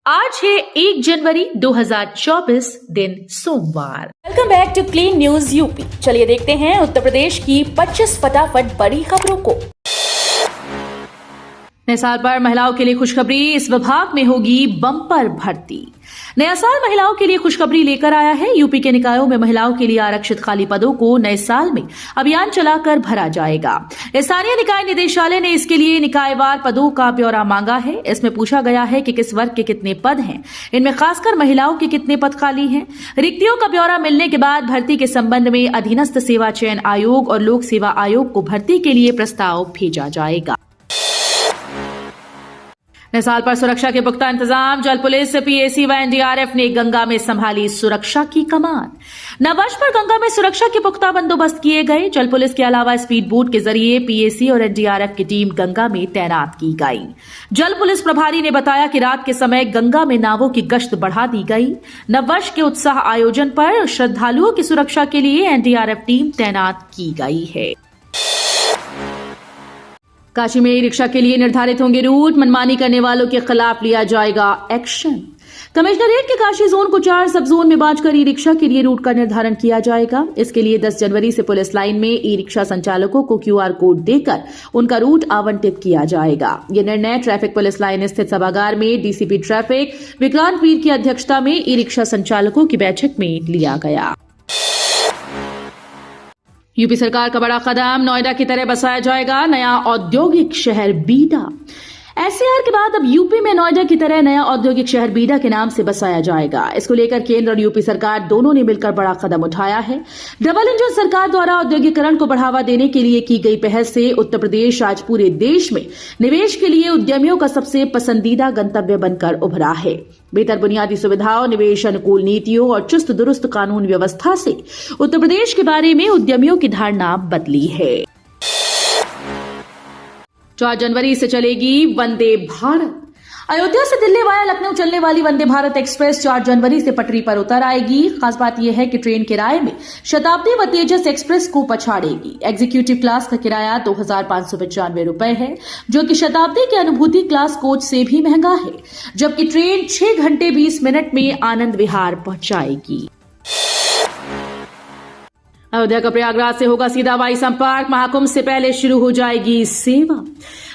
आज है 1 जनवरी 2024 दिन सोमवार। Welcome back to clean news UP. चलिए देखते हैं उत्तर प्रदेश की 25 फटाफट बड़ी खबरों को। नए साल पर महिलाओं के लिए खुशखबरी, इस विभाग में होगी बम्पर भर्ती। नया साल महिलाओं के लिए खुशखबरी लेकर आया है। यूपी के निकायों में महिलाओं के लिए आरक्षित खाली पदों को नए साल में अभियान चलाकर भरा जाएगा। स्थानीय निकाय निदेशालय ने इसके लिए निकायवार पदों का ब्यौरा मांगा है। इसमें पूछा गया है कि किस वर्ग के कितने पद हैं, इनमें खासकर महिलाओं के कितने पद खाली हैं। रिक्तियों का ब्यौरा मिलने के बाद भर्ती के संबंध में अधीनस्थ सेवा चयन आयोग और लोक सेवा आयोग को भर्ती के लिए प्रस्ताव भेजा जाएगा। नए साल पर सुरक्षा के पुख्ता इंतजाम, जल पुलिस, पीएसी व एनडीआरएफ ने गंगा में संभाली सुरक्षा की कमान। नववर्ष पर गंगा में सुरक्षा के पुख्ता बंदोबस्त किए गए। जल पुलिस के अलावा स्पीड बोट के जरिए पीएसी और एनडीआरएफ की टीम गंगा में तैनात की गई। जल पुलिस प्रभारी ने बताया कि रात के समय गंगा में नावों की गश्त बढ़ा दी गई। नववर्ष के उत्साह आयोजन पर श्रद्धालुओं की सुरक्षा के लिए एनडीआरएफ टीम तैनात की गई है। काशी में ई रिक्शा के लिए निर्धारित होंगे रूट, मनमानी करने वालों के खिलाफ लिया जाएगा एक्शन। कमिश्नरेट के काशी जोन को 4 सब जोन में बांटकर ई रिक्शा के लिए रूट का निर्धारण किया जाएगा। इसके लिए 10 जनवरी से पुलिस लाइन में ई रिक्शा संचालकों को क्यूआर कोड देकर उनका रूट आवंटित किया जाएगा। यह निर्णय ट्रैफिक पुलिस लाइन स्थित सभागार में डीसीपी ट्रैफिक विक्रांत वीर की अध्यक्षता में ई रिक्शा संचालकों की बैठक में लिया गया। यूपी सरकार का बड़ा कदम, नोएडा की तरह बसाया जाएगा नया औद्योगिक शहर बीडा। एससीआर के बाद अब यूपी में नोएडा की तरह नया औद्योगिक शहर बीडा के नाम से बसाया जाएगा। इसको लेकर केंद्र और यूपी सरकार दोनों ने मिलकर बड़ा कदम उठाया है। डबल इंजन सरकार द्वारा औद्योगिकरण को बढ़ावा देने के लिए की गई पहल से उत्तर प्रदेश आज पूरे देश में निवेश के लिए उद्यमियों का सबसे पसंदीदा गंतव्य बनकर उभरा है। बेहतर बुनियादी सुविधाओं, निवेश अनुकूल नीतियों और चुस्त दुरुस्त कानून व्यवस्था से उत्तर प्रदेश के बारे में उद्यमियों की धारणा बदली है। 4 जनवरी से चलेगी वंदे भारत। अयोध्या से दिल्ली वाया लखनऊ चलने वाली वंदे भारत एक्सप्रेस 4 जनवरी से पटरी पर उतर आएगी। खास बात यह है कि ट्रेन किराए में शताब्दी व तेजस एक्सप्रेस को पछाड़ेगी। एग्जीक्यूटिव क्लास का किराया 2595 रुपए है, जो कि शताब्दी के अनुभूति क्लास कोच से भी महंगा है, जबकि ट्रेन 6 घंटे 20 मिनट में आनंद विहार पहुंचाएगी। अयोध्या का प्रयागराज से होगा सीधा वायु संपर्क। महाकुंभ से पहले शुरू हो जाएगी सेवा।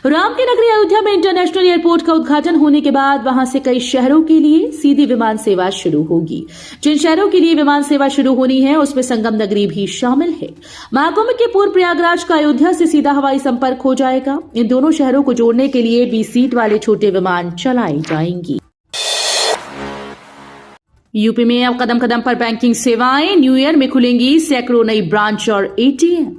राम की नगरी अयोध्या में इंटरनेशनल एयरपोर्ट का उद्घाटन होने के बाद वहां से कई शहरों के लिए सीधी विमान सेवा शुरू होगी। जिन शहरों के लिए विमान सेवा शुरू होनी है उसमें संगम नगरी भी शामिल है। महाकुंभ के पूर्व प्रयागराज का अयोध्या से सीधा हवाई संपर्क हो जाएगा। इन दोनों शहरों को जोड़ने के लिए 20 सीट वाले छोटे विमान चलाए जाएंगी। यूपी में अब कदम कदम पर बैंकिंग सेवाएं, न्यू ईयर में खुलेंगी सैकड़ों नई ब्रांच और एटीएम।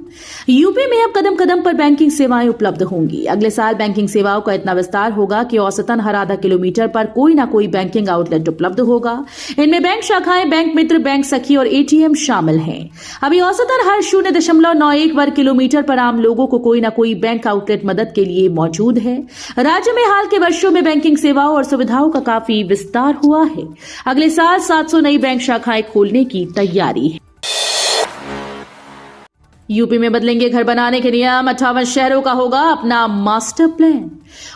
यूपी में अब कदम कदम पर बैंकिंग सेवाएं उपलब्ध होंगी। अगले साल बैंकिंग सेवाओं का इतना विस्तार होगा कि औसतन हर आधा किलोमीटर पर कोई ना कोई बैंकिंग आउटलेट उपलब्ध होगा। इनमें बैंक शाखाएं, बैंक मित्र, बैंक सखी और एटीएम शामिल हैं। अभी औसतन हर 0.91 वर्ग किलोमीटर पर आम लोगों को कोई ना कोई बैंक आउटलेट मदद के लिए मौजूद है। राज्य में हाल के वर्षों में बैंकिंग सेवाओं और सुविधाओं का काफी विस्तार हुआ है। अगले साल 700 नई बैंक शाखाएं खोलने की तैयारी है। यूपी में बदलेंगे घर बनाने के नियम, 58 शहरों का होगा अपना मास्टर प्लान।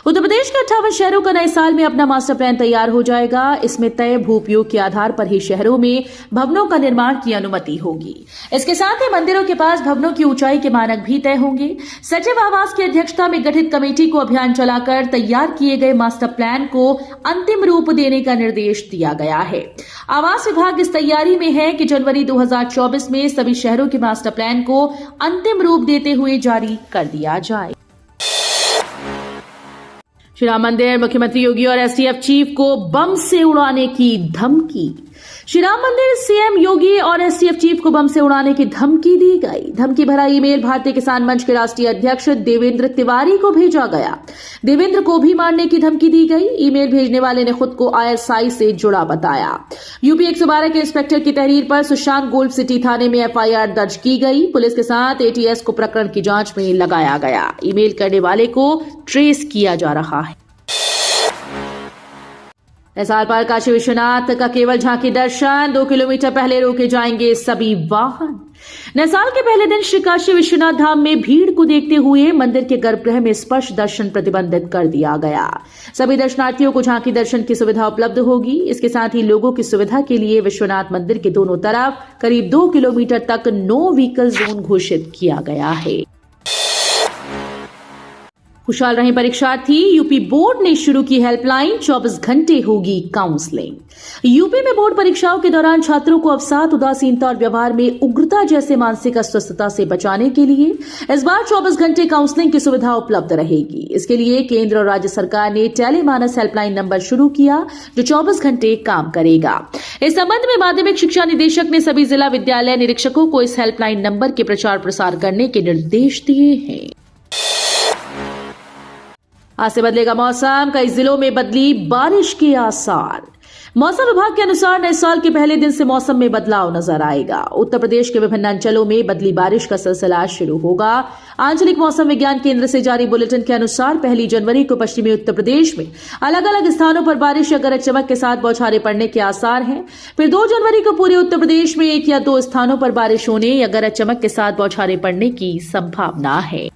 उत्तर प्रदेश के 58 शहरों का नए साल में अपना मास्टर प्लान तैयार हो जाएगा। इसमें तय भू उपयोग के आधार पर ही शहरों में भवनों का निर्माण की अनुमति होगी। इसके साथ ही मंदिरों के पास भवनों की ऊंचाई के मानक भी तय होंगे। सचिव आवास की अध्यक्षता में गठित कमेटी को अभियान चलाकर तैयार किए गए मास्टर प्लान को अंतिम रूप देने का निर्देश दिया गया है। आवास विभाग इस तैयारी में है कि जनवरी 2024 में सभी शहरों के मास्टर प्लान को अंतिम रूप देते हुए जारी कर दिया जाए। श्री राम मंदिर, मुख्यमंत्री योगी और एसटीएफ चीफ को बम से उड़ाने की धमकी। श्री राम मंदिर सीएम योगी और एसटीएफ चीफ को बम से उड़ाने की धमकी दी गई। धमकी भरा ईमेल भारतीय किसान मंच के राष्ट्रीय अध्यक्ष देवेंद्र तिवारी को भेजा गया। देवेंद्र को भी मारने की धमकी दी गई। ईमेल भेजने वाले ने खुद को आईएसआई से जुड़ा बताया। यूपी 112 के इंस्पेक्टर की तहरीर पर सुशांत गोल्ड सिटी थाने में एफआईआर दर्ज की गई। पुलिस के साथ एटीएस को प्रकरण की जांच में लगाया गया। ईमेल करने वाले को ट्रेस किया जा रहा है। नैसाल पर काशी विश्वनाथ का केवल झांकी दर्शन, 2 किलोमीटर पहले रोके जाएंगे सभी वाहन। नैसाल के पहले दिन श्री काशी विश्वनाथ धाम में भीड़ को देखते हुए मंदिर के गर्भगृह में स्पर्श दर्शन प्रतिबंधित कर दिया गया। सभी दर्शनार्थियों को झांकी दर्शन की सुविधा उपलब्ध होगी। इसके साथ ही लोगों की सुविधा के लिए विश्वनाथ मंदिर के दोनों तरफ करीब 2 किलोमीटर तक नो व्हीकल जोन घोषित किया गया है। खुशहाल रहे परीक्षार्थी, यूपी बोर्ड ने शुरू की हेल्पलाइन, 24 घंटे होगी काउंसलिंग। यूपी में बोर्ड परीक्षाओं के दौरान छात्रों को अवसाद, उदासीनता और व्यवहार में उग्रता जैसे मानसिक अस्वस्थता से बचाने के लिए इस बार 24 घंटे काउंसलिंग की सुविधा उपलब्ध रहेगी। इसके लिए केंद्र और राज्य सरकार ने टेलीमानस हेल्पलाइन नंबर शुरू किया जो 24 घंटे काम करेगा। इस संबंध में माध्यमिक शिक्षा निदेशक ने सभी जिला विद्यालय निरीक्षकों को इस हेल्पलाइन नंबर के प्रचार प्रसार करने के निर्देश दिए हैं। आज से बदलेगा मौसम, कई जिलों में बदली बारिश के आसार। मौसम विभाग के अनुसार नए साल के पहले दिन से मौसम में बदलाव नजर आएगा। उत्तर प्रदेश के विभिन्न अंचलों में बदली बारिश का सिलसिला शुरू होगा। आंचलिक मौसम विज्ञान केंद्र से जारी बुलेटिन के अनुसार 1 जनवरी को पश्चिमी उत्तर प्रदेश में अलग अलग स्थानों पर बारिश या गरज चमक के साथ बौछारें पड़ने के आसार हैं। फिर 2 जनवरी को पूरे उत्तर प्रदेश में 1 या 2 स्थानों पर बारिश होने या गरज चमक के साथ बौछारें पड़ने की संभावना है।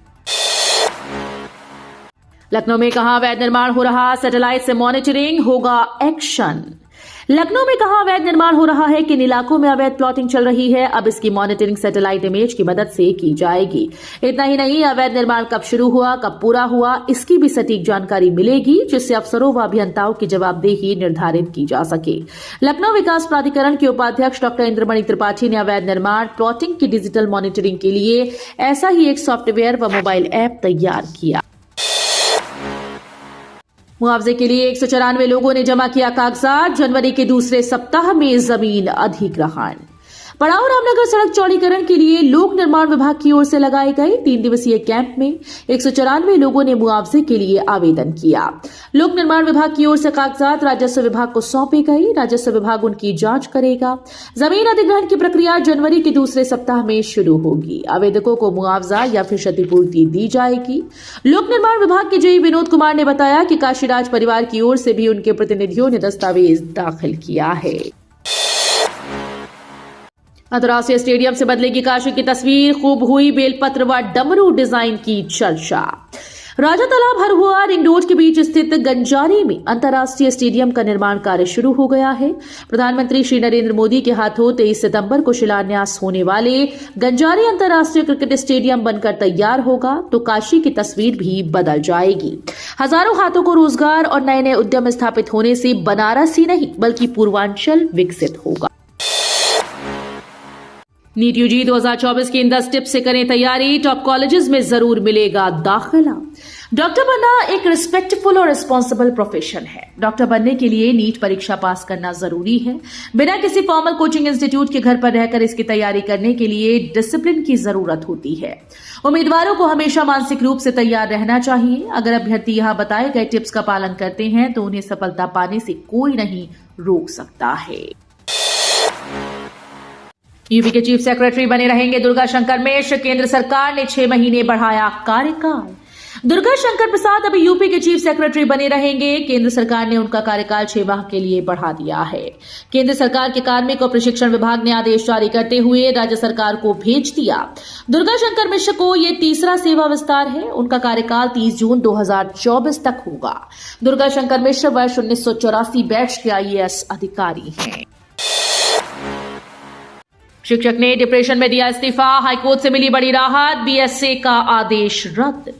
लखनऊ में कहां अवैध निर्माण हो रहा, सैटेलाइट से मॉनिटरिंग, होगा एक्शन। लखनऊ में कहां अवैध निर्माण हो रहा है, किन इलाकों में अवैध प्लॉटिंग चल रही है, अब इसकी मॉनिटरिंग सैटेलाइट इमेज की मदद से की जाएगी। इतना ही नहीं, अवैध निर्माण कब शुरू हुआ, कब पूरा हुआ, इसकी भी सटीक जानकारी मिलेगी, जिससे अफसरों व अभियंताओं की जवाबदेही निर्धारित की जा सके। लखनऊ विकास प्राधिकरण के उपाध्यक्ष डॉक्टर इंद्रमणि त्रिपाठी ने अवैध निर्माण प्लॉटिंग की डिजिटल मॉनिटरिंग के लिए ऐसा ही एक सॉफ्टवेयर व मोबाइल ऐप तैयार किया। मुआवजे के लिए 194 लोगों ने जमा किया कागजात, जनवरी के दूसरे सप्ताह में जमीन अधिग्रहण। पड़ाव रामनगर सड़क चौड़ीकरण के लिए लोक निर्माण विभाग की ओर से लगाए गए 3 दिवसीय कैंप में 194 लोगों ने मुआवजे के लिए आवेदन किया। लोक निर्माण विभाग की ओर से कागजात राजस्व विभाग को सौंपे गए। राजस्व विभाग उनकी जांच करेगा। जमीन अधिग्रहण की प्रक्रिया जनवरी के दूसरे सप्ताह में शुरू होगी। आवेदकों को मुआवजा या फिर क्षतिपूर्ति दी जाएगी। लोक निर्माण विभाग के जेई विनोद कुमार ने बताया कि काशीराज परिवार की ओर से भी उनके प्रतिनिधियों ने दस्तावेज दाखिल किया है। अंतर्राष्ट्रीय स्टेडियम से बदलेगी काशी की तस्वीर, खूब हुई बेलपत्र व डमरू डिजाइन की चर्चा। राजा तालाब हरहुआ रिंग रोड के बीच स्थित गंजारी में अंतर्राष्ट्रीय स्टेडियम का निर्माण कार्य शुरू हो गया है। प्रधानमंत्री श्री नरेंद्र मोदी के हाथों 23 सितंबर को शिलान्यास होने वाले गंजारी अंतर्राष्ट्रीय क्रिकेट स्टेडियम बनकर तैयार होगा तो काशी की तस्वीर भी बदल जाएगी। हजारों हाथों को रोजगार और नए नए उद्यम स्थापित होने से बनारस ही नहीं बल्कि पूर्वांचल विकसित होगा। नीट यूजी 2024 की इन 10 टिप्स से करें तैयारी, टॉप कॉलेजेस में जरूर मिलेगा दाखिला। डॉक्टर बनना एक रिस्पेक्टफुल और रिस्पॉन्सिबल प्रोफेशन है। डॉक्टर बनने के लिए नीट परीक्षा पास करना जरूरी है। बिना किसी फॉर्मल कोचिंग इंस्टीट्यूट के घर पर रहकर इसकी तैयारी करने के लिए डिसिप्लिन की जरूरत होती है। उम्मीदवारों को हमेशा मानसिक रूप से तैयार रहना चाहिए। अगर अभ्यर्थी यहां बताए गए टिप्स का पालन करते हैं तो उन्हें सफलता पाने से कोई नहीं रोक सकता है। यूपी के चीफ सेक्रेटरी बने रहेंगे दुर्गा शंकर मिश्र। केंद्र सरकार ने 6 महीने बढ़ाया कार्यकाल। दुर्गा शंकर प्रसाद अभी यूपी के चीफ सेक्रेटरी बने रहेंगे। केंद्र सरकार ने उनका कार्यकाल 6 माह के लिए बढ़ा दिया है। केंद्र सरकार के कार्मिक और प्रशिक्षण विभाग ने आदेश जारी करते हुए राज्य सरकार को भेज दिया। दुर्गा शंकर मिश्र को यह तीसरा सेवा विस्तार है। उनका कार्यकाल 30 जून 2024 तक होगा। दुर्गा शंकर मिश्र वर्ष 1984 बैच के IAS अधिकारी हैं। शिक्षक ने डिप्रेशन में दिया इस्तीफा, हाईकोर्ट से मिली बड़ी राहत, BSA का आदेश रद्द।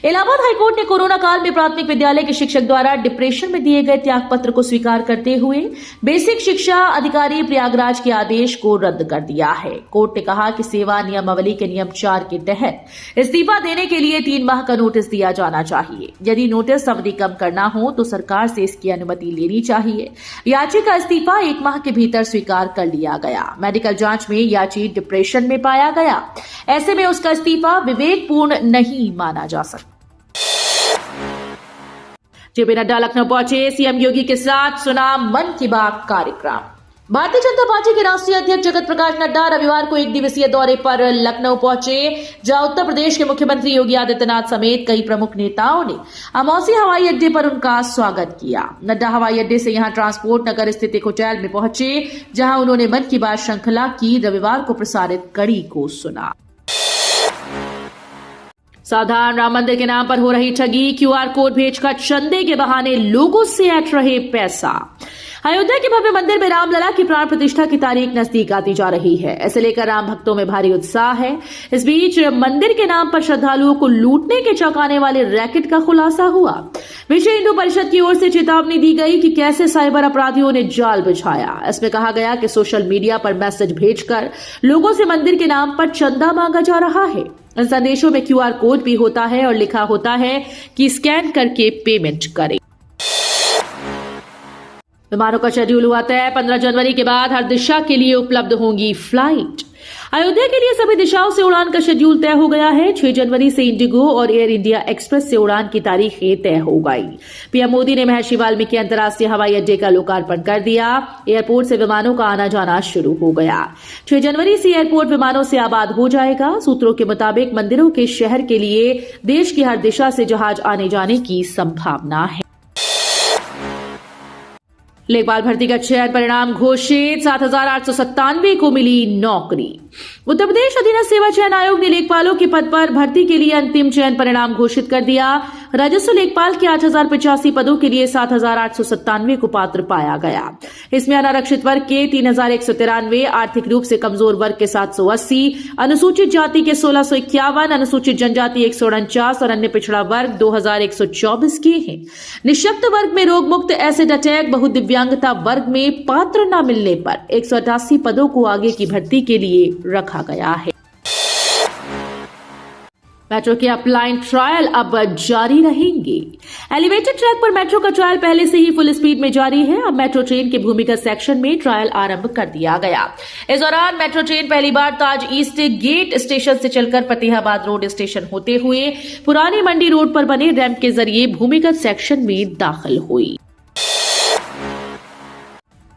इलाहाबाद हाईकोर्ट ने कोरोना काल में प्राथमिक विद्यालय के शिक्षक द्वारा डिप्रेशन में दिए गए त्यागपत्र को स्वीकार करते हुए बेसिक शिक्षा अधिकारी प्रयागराज के आदेश को रद्द कर दिया है। कोर्ट ने कहा कि सेवा नियमावली के नियम 4 के तहत इस्तीफा देने के लिए 3 माह का नोटिस दिया जाना चाहिए। यदि नोटिस अवधि कम करना हो तो सरकार से इसकी अनुमति लेनी चाहिए। याची का इस्तीफा 1 माह के भीतर स्वीकार कर लिया गया। मेडिकल जांच में याची डिप्रेशन में पाया गया। ऐसे में उसका इस्तीफा विवेकपूर्ण नहीं माना जा सकता। जेपी नड्डा लखनऊ पहुंचे, सीएम योगी के साथ सुना मन की बात कार्यक्रम। भारतीय जनता पार्टी के राष्ट्रीय अध्यक्ष जगत प्रकाश नड्डा रविवार को एक दिवसीय दौरे पर लखनऊ पहुंचे, जहां उत्तर प्रदेश के मुख्यमंत्री योगी आदित्यनाथ समेत कई प्रमुख नेताओं ने अमौसी हवाई अड्डे पर उनका स्वागत किया। नड्डा हवाई अड्डे से यहां ट्रांसपोर्ट नगर स्थित एक होटल में पहुंचे, जहां उन्होंने मन की बात श्रृंखला की रविवार को प्रसारित कड़ी को सुना। साधारण राम मंदिर के नाम पर हो रही ठगी, क्यूआर कोड भेजकर चंदे के बहाने लोगों से ऐंठ रहे पैसा। अयोध्या के भव्य मंदिर में रामलला की प्राण प्रतिष्ठा की तारीख नजदीक आती जा रही है। ऐसे लेकर राम भक्तों में भारी उत्साह है। इस बीच मंदिर के नाम पर श्रद्धालुओं को लूटने के चौंकाने वाले रैकेट का खुलासा हुआ। विश्व हिंदू परिषद की ओर से चेतावनी दी गई कि कैसे साइबर अपराधियों ने जाल बिछाया। इसमें कहा गया कि सोशल मीडिया पर मैसेज भेजकर लोगों से मंदिर के नाम पर चंदा मांगा जा रहा है। इन संदेशों में क्यूआर कोड भी होता है और लिखा होता है कि स्कैन करके पेमेंट करें। विमानों का शेड्यूल हुआ तय, 15 जनवरी के बाद हर दिशा के लिए उपलब्ध होंगी फ्लाइट। अयोध्या के लिए सभी दिशाओं से उड़ान का शेड्यूल तय हो गया है। 6 जनवरी से इंडिगो और एयर इंडिया एक्सप्रेस से उड़ान की तारीखें तय हो गई। पीएम मोदी ने महर्षि वाल्मीकि अंतर्राष्ट्रीय हवाई अड्डे का लोकार्पण कर दिया। एयरपोर्ट से विमानों का आना जाना शुरू हो गया। 6 जनवरी से एयरपोर्ट विमानों से आबाद हो जाएगा। सूत्रों के मुताबिक मंदिरों के शहर के लिए देश की हर दिशा से जहाज आने जाने की संभावना है। लेखपाल भर्ती का चयन परिणाम घोषित, 7,897 को मिली नौकरी। उत्तर प्रदेश अधीनस्थ सेवा चयन आयोग ने लेखपालों के पद पर भर्ती के लिए अंतिम चयन परिणाम घोषित कर दिया। राजस्व लेखपाल के 8,085 पदों के लिए 7,897 को पात्र पाया गया। इसमें अनारक्षित वर्ग के 3,193, आर्थिक रूप से कमजोर वर्ग के 780, अनुसूचित जाति के 1,651, अनुसूचित जनजाति 149 और अन्य पिछड़ा वर्ग 2,124 के हैं। निःशक्त वर्ग में रोग मुक्त, एसिड अटैक, बहुदिव्यांगता वर्ग में पात्र न मिलने पर 188 पदों को आगे की भर्ती के लिए रखा गया है। मेट्रो के अपलाइन ट्रायल अब जारी रहेंगे। एलिवेटेड ट्रैक पर मेट्रो का ट्रायल पहले से ही फुल स्पीड में जारी है। अब मेट्रो ट्रेन के भूमिगत सेक्शन में ट्रायल आरंभ कर दिया गया। इस दौरान मेट्रो ट्रेन पहली बार ताज ईस्ट गेट स्टेशन से चलकर फतेहाबाद रोड स्टेशन होते हुए पुरानी मंडी रोड पर बने रैंप के जरिए भूमिगत सेक्शन में दाखिल हुई।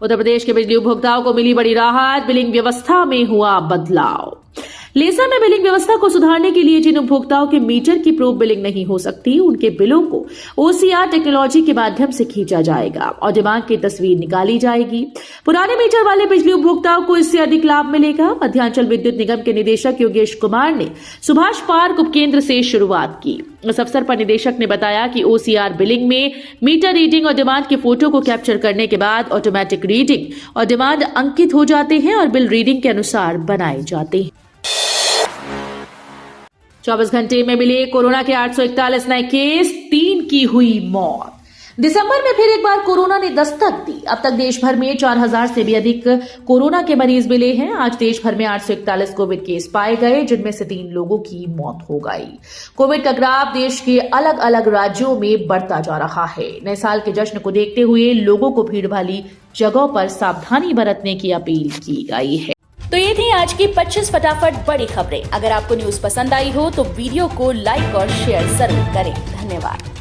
उत्तर प्रदेश के बिजली उपभोक्ताओं को मिली बड़ी राहत, बिलिंग व्यवस्था में हुआ बदलाव। लेसा में बिलिंग व्यवस्था को सुधारने के लिए जिन उपभोक्ताओं के मीटर की प्रूफ बिलिंग नहीं हो सकती, उनके बिलों को ओसीआर टेक्नोलॉजी के माध्यम से खींचा जाएगा और डिमांड की तस्वीर निकाली जाएगी। पुराने मीटर वाले बिजली उपभोक्ताओं को इससे अधिक लाभ मिलेगा। मध्यांचल विद्युत निगम के निदेशक योगेश कुमार ने सुभाष पार्क उपकेंद्र से शुरुआत की। इस अवसर पर निदेशक ने बताया कि ओसीआर बिलिंग में मीटर रीडिंग और डिमांड के फोटो को कैप्चर करने के बाद ऑटोमेटिक रीडिंग और डिमांड अंकित हो जाते हैं और बिल रीडिंग के अनुसार बनाए जाते हैं। 24 घंटे में मिले कोरोना के 841 नए केस, 3 की हुई मौत। दिसंबर में फिर एक बार कोरोना ने दस्तक दी। अब तक देश भर में 4,000 से भी अधिक कोरोना के मरीज मिले हैं। आज देश भर में 841 कोविड केस पाए गए, जिनमें से 3 लोगों की मौत हो गई। कोविड का ग्राफ देश के अलग अलग राज्यों में बढ़ता जा रहा है। नए साल के जश्न को देखते हुए लोगों को भीड़ वाली जगहों पर सावधानी बरतने की अपील की गई है। तो ये थी आज की 25 फटाफट बड़ी खबरें। अगर आपको न्यूज पसंद आई हो तो वीडियो को लाइक और शेयर जरूर करें। धन्यवाद।